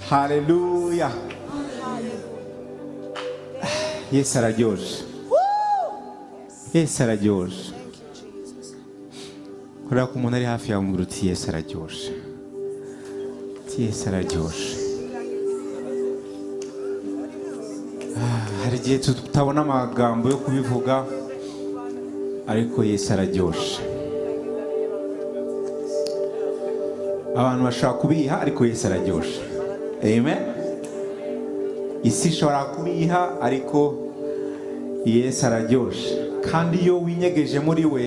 Haleluya. Yesu araryoshe. Yesu araryoshe. Kurako umuntu ari hafi yawe umubwira uti Yesu araryoshe. Yesu araryoshe. Hari igihe tutabona amagambo yo kubivuga ariko Yesu araryoshe. Abantu bashaka kubiha ariko Yesu araryoshe. Amen. Isi ishobora kubiha ariko Yesu araryoshe. Kandi iyo winyegeje muri we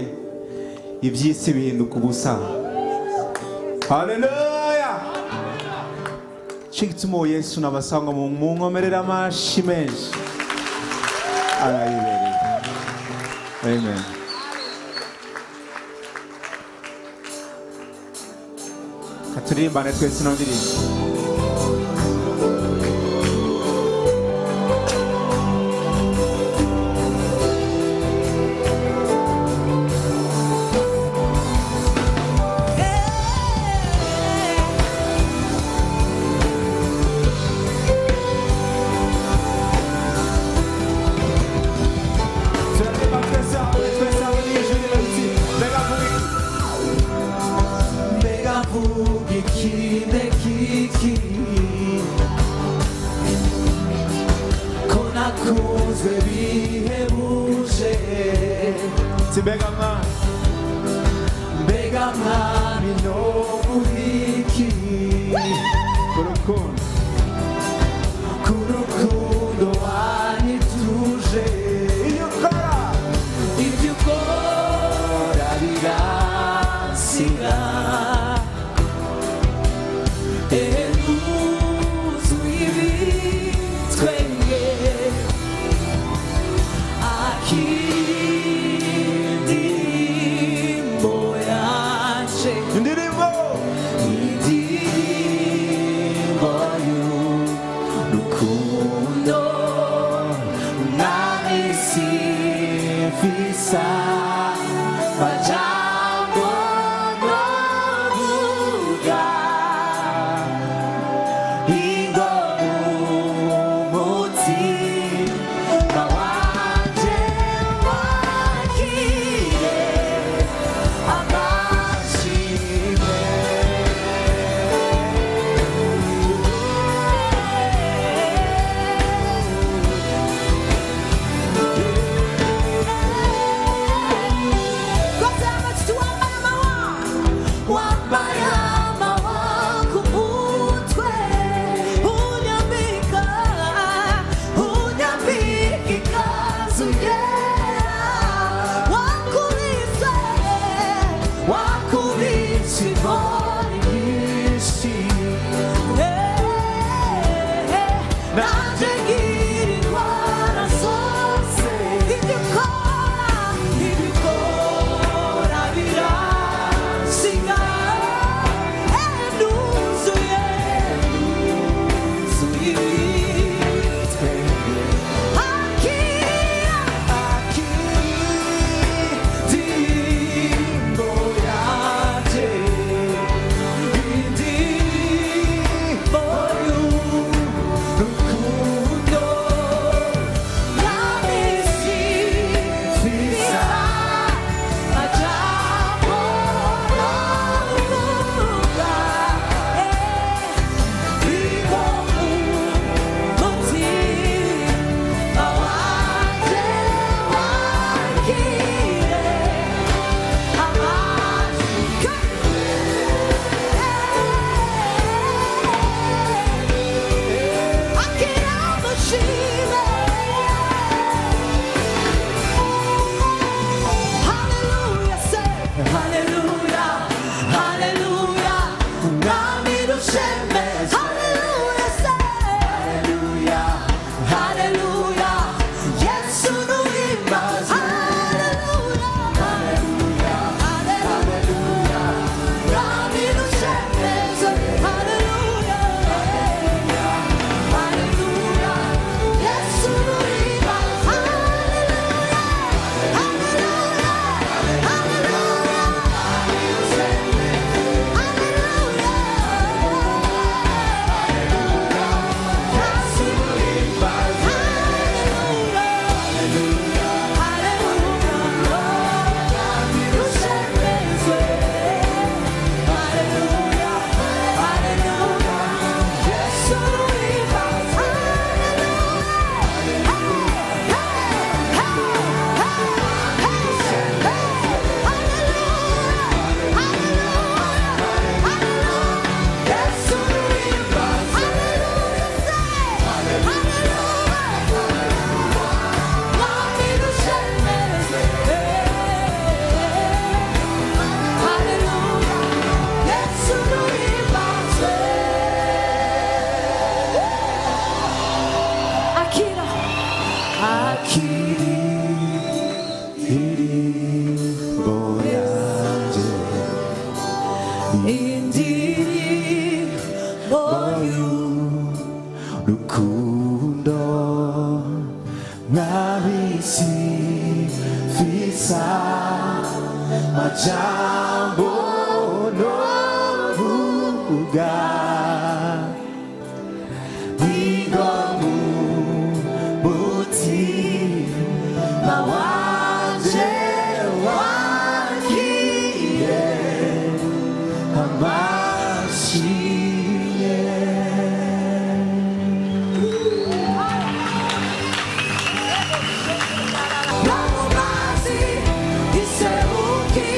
iby'isi bihinduka ubusa. Haleluya. Chikitumo Yesu nabasanga mu nkomerera amashi menshi. Arayibereye. Amen. Katurimbane twese no ndirimbo. Ndirimbo rukundo mwabisi fisa majambo novuga nigomu buti mawanje wakiye amashiye namumazi iseruki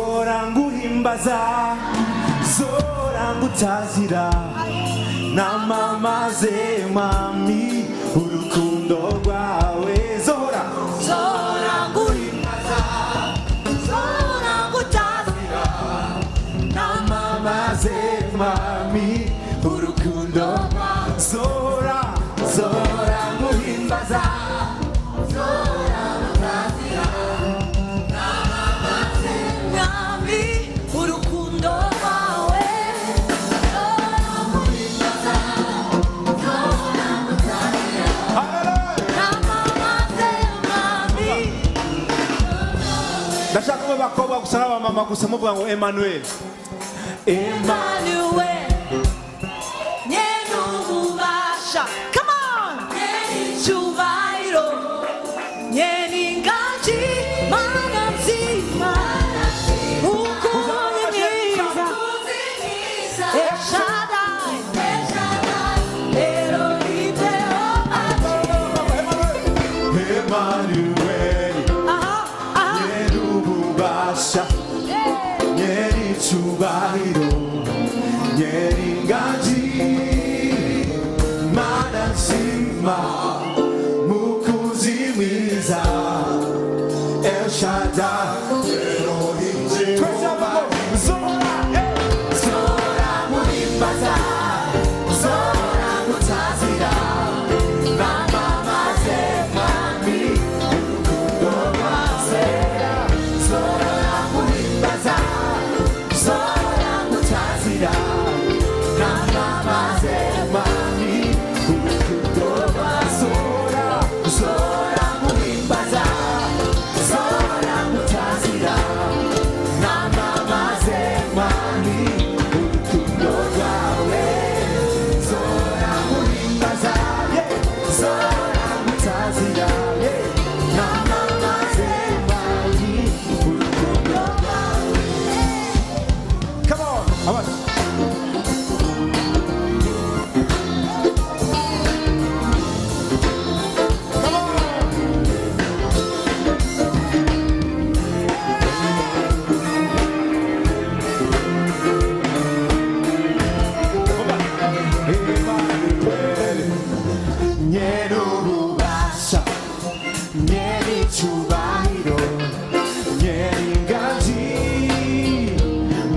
Zoranguhimbaza, zorangutazira, namamaze mami urukundo rwawe. Zoranguhimbaza, zorangutazira, namamaze mami urukundo rwawe. Zoranguhimbaza, zorangutazira, namamaze mami urukundo rwawe. Zoranguhimbaza, zorangutazira, namamaze mami. Ndashaka ko bakobwa gusa n'abamama gusa muvuga ngo Emmanuel. Emmanuel. Come on! Chuvairo, Yeningachi, Manazima, Ukuniza, Eshada, cyubahiro nyeringanji mana nzima mukuzi mwiza El Shaddai Elohim Jehovah Zora muhimbaza Zora mutazira namamaze mwami urukundo rwawe Zora muhimbaza Zora mutazira namamaze mwami urukundo rwawe Zora muhimbaza Zora mutazira namamaze mwami urukundo rwawe Zora muhimbaza Zora mutazira namamaze mwami urukundo rwawe. Come on, come on. Nyerububasha nyericyubahiro nyeringanji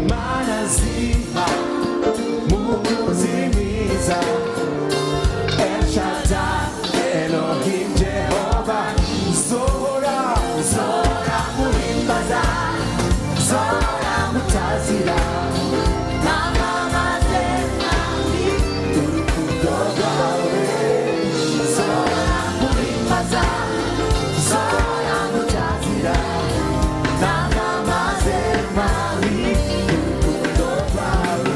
mana nzima mukuzi mwiza El Shaddai Elohim Jehovah Zora Zora muhimbaza Zora mutazira namamaze mwami urukundo rwawe Zora muhimbaza Zora mutazira namamaze mwami urukundo rwawe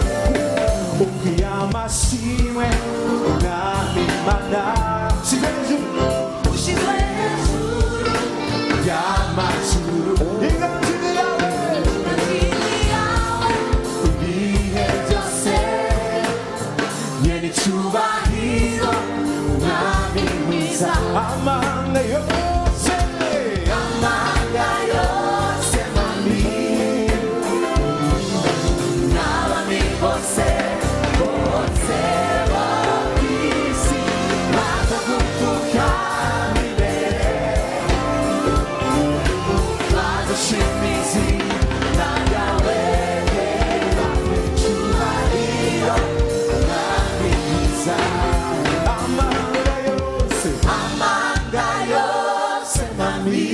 ukwiye amashimwe mwami mana ushyizwe hejuru ushyizwe hejuru y'amajuru inganji yawe ibihe byose nyericyubahiro mwami mwiza amahanga yose mwami n'abami bose bose bo ku isi baza gupfukama imbere badushima izina ryawe cyubahiro mwami mwiza amahanga yose mwami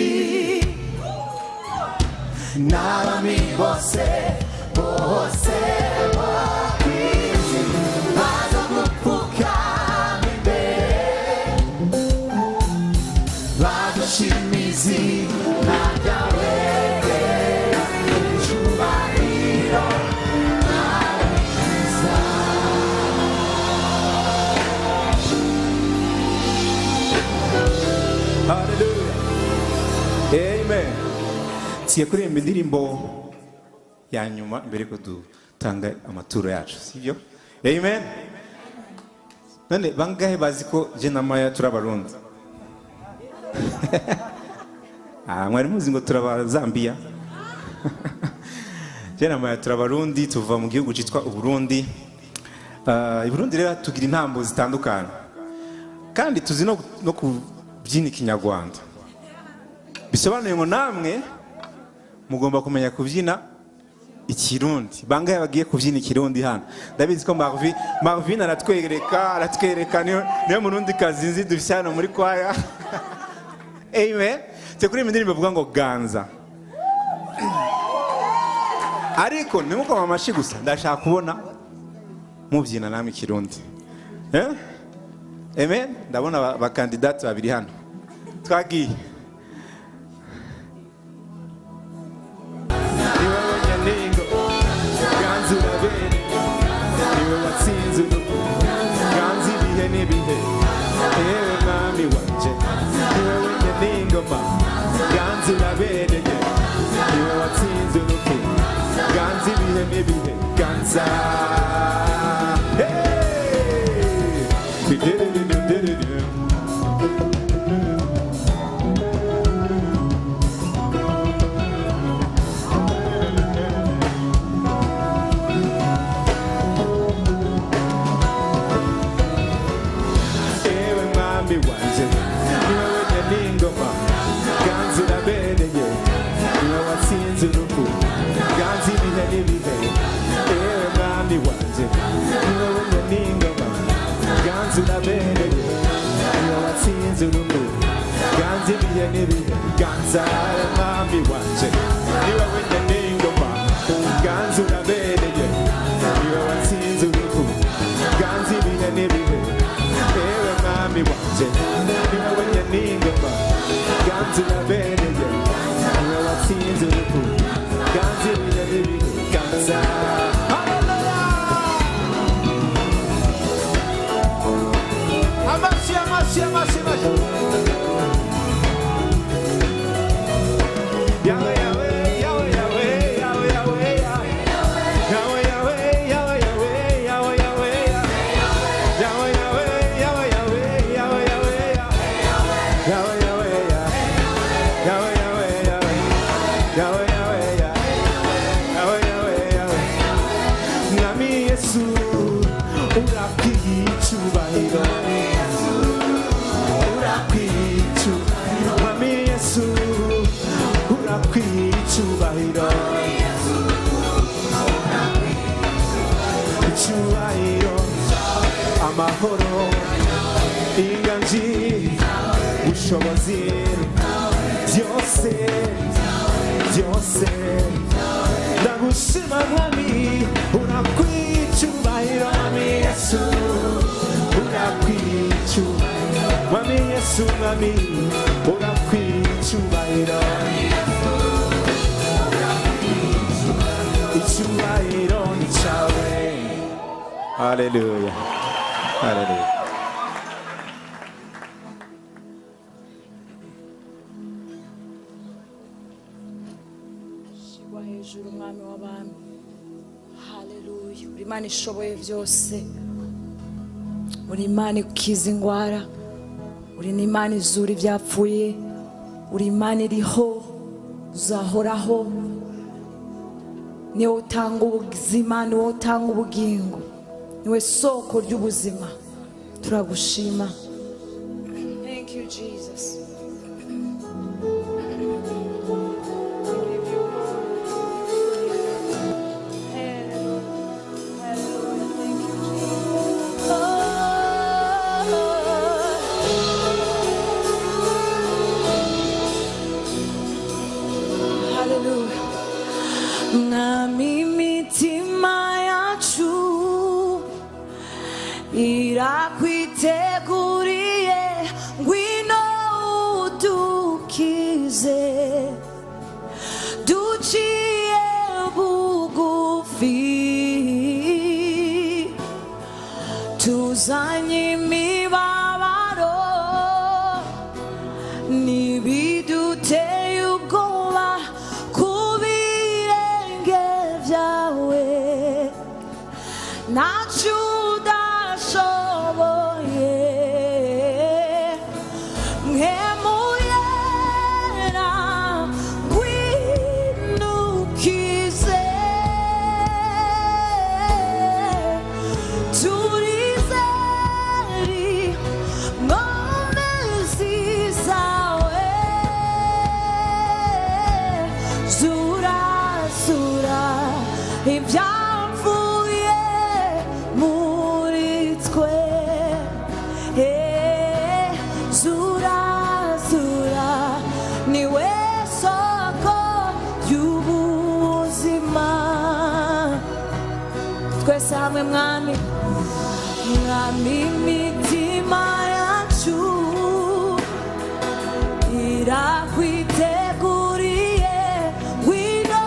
n'abami bose bose bo ku isi baza gupfukama imbere badushima izina ryawe cyubahiro mwami mwiza. Hallelujah. Amen. Tugiye kuririmba indirimbo ya nyuma mbere ko dutanga amaturo yacu, sibyo? Amen. None bangahe bazi ko je na Maya turabarundi? Mwari muzi ngo turaba Zambia? Je na Maya turabarundi tuva mu gihugu cyitwa Uburundi. I Burundi rero tugira intambo zitandukana. Kandi tuzi no kubyina ikinyarwanda. Bisobanuye ngo namwe mugomba kumenya kubyina ikirundi. Bangahe bagiye kubyina ikirundi hano? Ndabizi ko Marvin aratwereka niyo murundi kazi nzi dufite hano muri kwaya. Amen. Tekuri indirimbo bavuga ngo ganza. Ariko nimukoma amashi gusa ndashaka kubona mubyina namwe ikirundi. Amen. Ndabona abakandidati babiri hano. Twagiye. wanje niwe wenyine ingoma ganza urabereye niwe watsinze urundu ganza ibihe n'ibihe ganza mwami wanje niwe wenyine ingoma ganza urabereye niwe watsinze urundu ganza ibihe n'ibihe ewe mwami wanje niwe wenyine ingoma ganza urabereye niwe watsinze urundu ganza ibihe n'ibihe ganza Amashi, amashi, amashi, amashi. Yahweh, Yahweh, Yahweh, Yahweh, Yahweh, Yahweh, Yahweh, Yahweh, Yahweh, Yahweh, Yahweh, Yahweh, Yahweh, Yahweh, Nami Yesu, urakichubahiro. Nami Yesu, urakichubahiro. Ichubahiro, amahoro, inganji, ubushobozi, byose, byose. Ndagushima mwami, urakichubahiro. Mwami Yesu, urakichubahiro. Mwami Yesu, mwami, urakichubahiro. Ichubahiro ni chawe. Hallelujah. Hallelujah. Shigwa hejuru mwami w'abami. Hallelujah. Uri Imana ishoboye byose. Uri Imana ikiza indwara. Uri n'Imana izura ibyapfuye. Uri Imana iriho, uzahoraho. Niwe utanga ubuzima, niwe utanga ubugingo. Niwe soko ry'ubuzima. Turagushima. Thank you, Jesus. Mwami imitima yacu irakwiteguriye ngwino udukize duciye bugufi tuzanye imibabaro n'ibiduteye ubwoba ntacyo udashoboye mwemuyera winukize turizeri nkomezi zawe zurasura ibyapfuye muri twe zurazura niwe soko y'ubuzima twese hamwe mwami mwami imitima yacu irakwiteguriye ngwino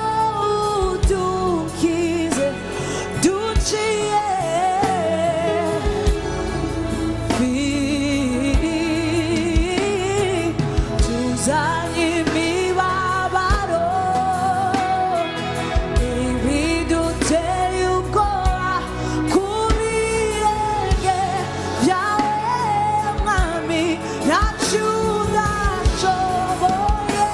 udukize duciye tuzanye imibabaro ibiduteye ubwoba ku birenge byawe mwami ntacyo udashoboye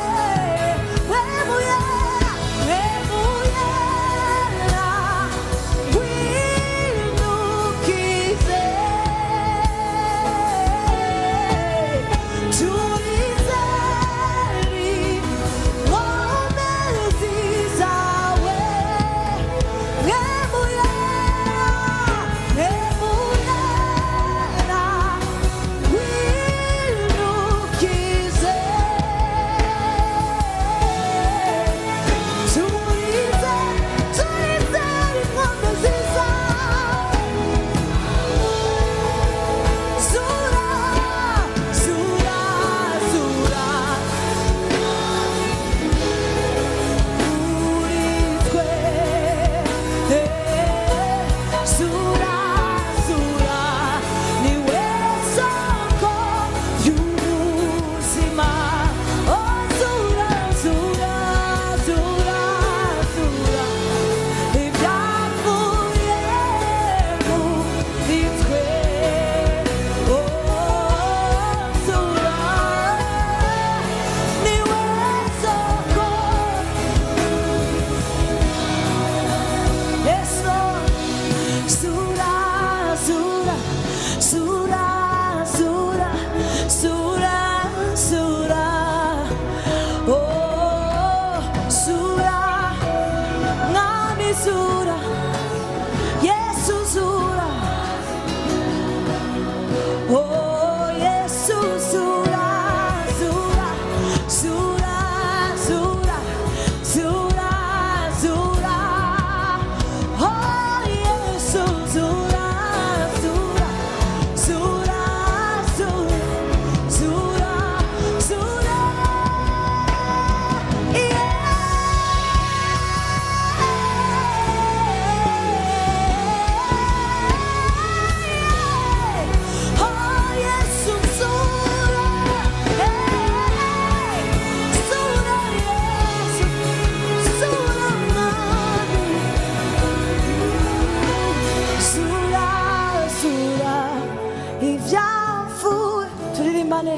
turirimbane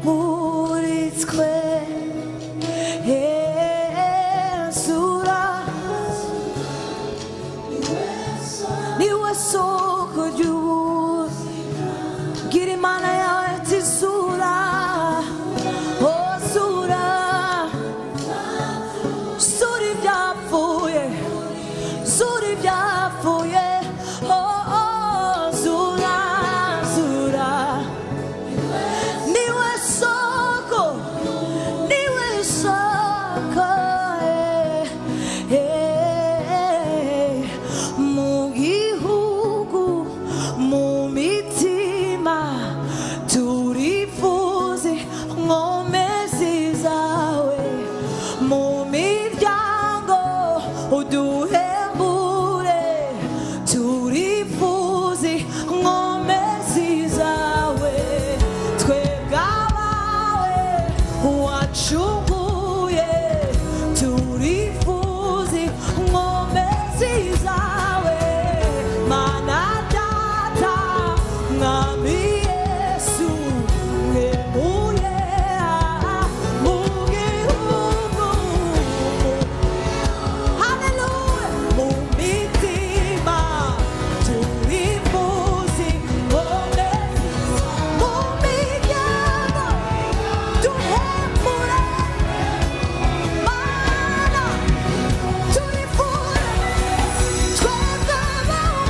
muri twe. Zura niwe soko ry'ubuzima. Gira Imana yawe ati zura, oh zura, zura ibyapfuye, zura ibyapfuye, oh oh zura, zura niwe soko, niwe soko, mu gihugu, mu mitima turifuze inkomezi zawe, mu miryango uduhembure turifuze inkomezi zawe, twebwe abawe wacunguye turifuze inkomezi zawe, Mana Data Mwami Yesu, mwemuye mu gihugu, haleluya, mu mitima turifuze inkomezi, mu miryango duhembure, Mana turifuze, twebwe abawe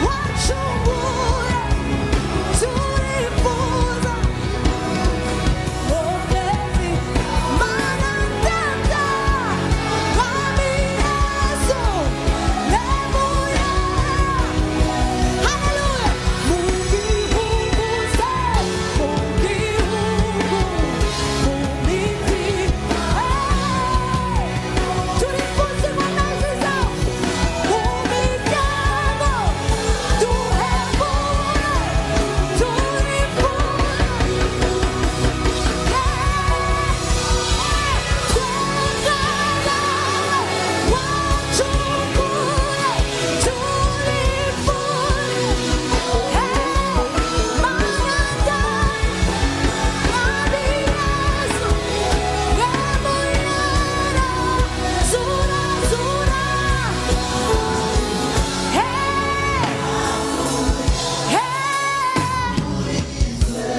wacunguye turifuza inkomezi, Mana Data Mwami Yesu, mwemuye, haleluya, mu gihugu se, mu gihugu, mu mitima turifuza inkomezi zawe, mu miryango duhembure turifuza,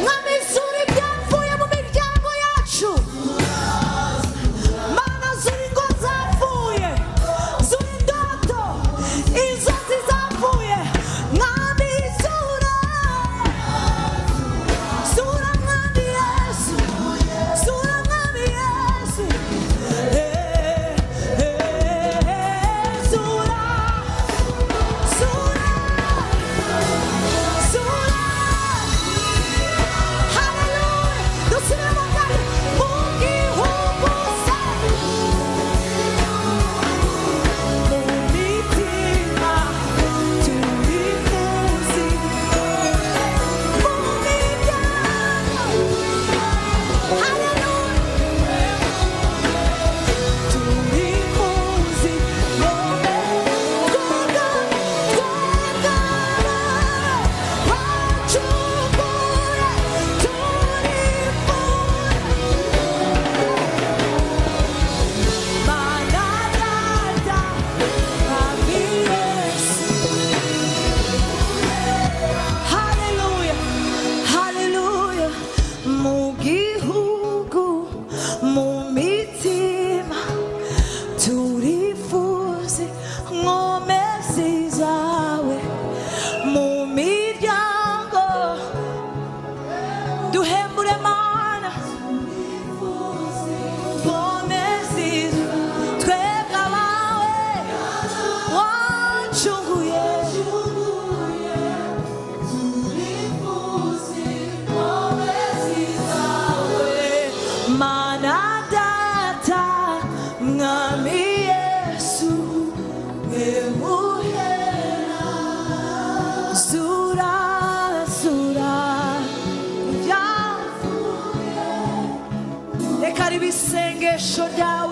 Mwami zura ibyapfuye mu miryango yacu, Mana zura ingo zapfuye, zura indoto, inzozi zapfuye, Mwami zura, zura Mwami Yesu, zura Mwami Yesu, zura, zura, zura, haleluya, dusubiremo kandi mu gihugu se, mu mitima turifuze, mu miryango, haleluya, turifuze haleluya, haleluya, mu gihugu, mu mitima turifuze inkomezi zawe, mu miryango duhembure, Mana inkomezi, twebwe abawe wacunguye Mana Data Mwami Yesu, mwemuye, zura, zura ibyapfuye, reka ribe isengesho ryawe